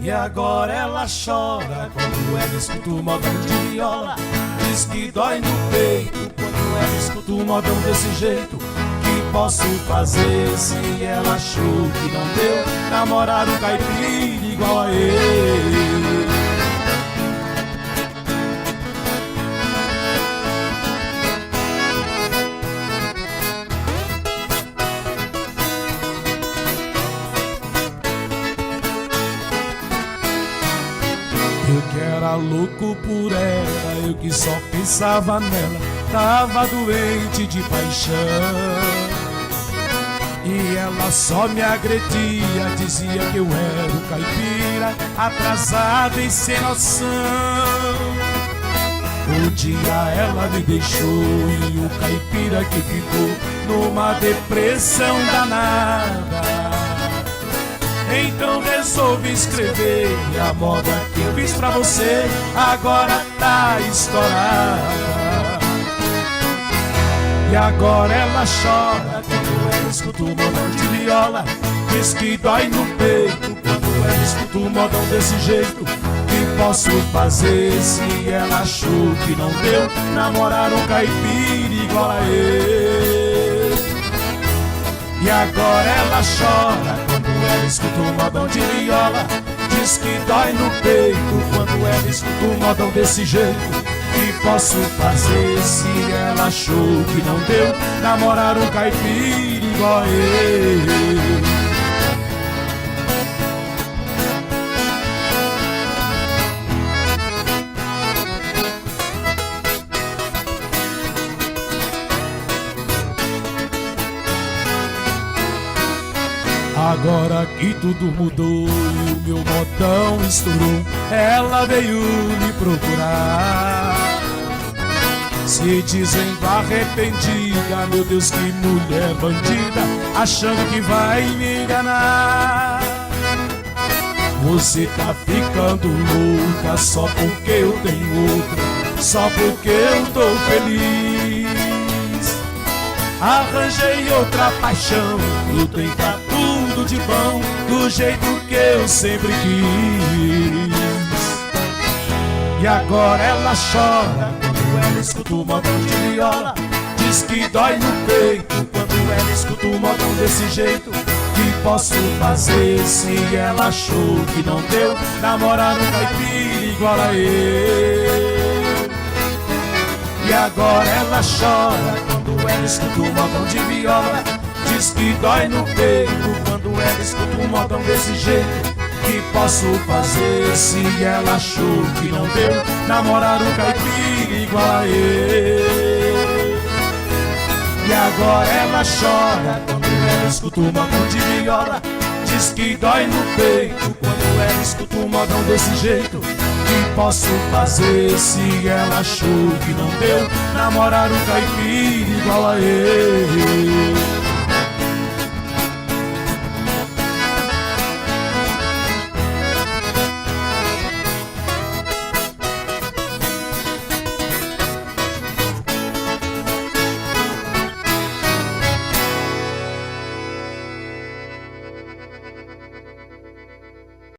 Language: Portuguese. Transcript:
E agora ela chora quando ela escuta o modão de viola. Diz que dói no peito quando ela escuta o modão desse jeito. Que posso fazer se ela achou que não deu namorar um caipira igual a ele? Eu que era louco por ela, eu que só pensava nela, tava doente de paixão. E ela só me agredia, dizia que eu era o caipira, atrasado e sem noção. Um dia ela me deixou e o caipira que ficou numa depressão danada. Então resolvi escrever e a moda que eu fiz pra você agora tá estourada. E agora ela chora quando ela escuta o modão de viola. Diz que dói no peito quando ela escuta o modão desse jeito. Que posso fazer se ela achou que não deu namorar um caipira igual a ele? E agora ela chora quando ela escuta o modão de viola. Diz que dói no peito quando ela escuta o modão desse jeito. Que posso fazer se ela achou que não deu namorar um caipira igual a ele? Agora que tudo mudou e o meu modão estourou, ela veio me procurar, se dizendo arrependida. Meu Deus, que mulher bandida, achando que vai me enganar. Você tá ficando louca só porque eu tenho outra, só porque eu tô feliz. Arranjei outra paixão, eu tenho tudo de bom, do jeito que eu sempre quis. E agora ela chora quando ela escuta o modão de viola. Diz que dói no peito quando ela escuta o modão desse jeito. Que posso fazer se ela achou que não deu namorar um caipira igual a ele? E agora ela chora quando ela escuta o modão de viola. Diz que dói no peito quando ela escuta um modão desse jeito. Que posso fazer se ela achou que não deu namorar um caipira igual a ele? E agora ela chora quando ela escuta um modão de viola. Diz que dói no peito quando ela escuta um modão desse jeito. Que posso fazer se ela achou que não deu namorar um caipira igual a ele?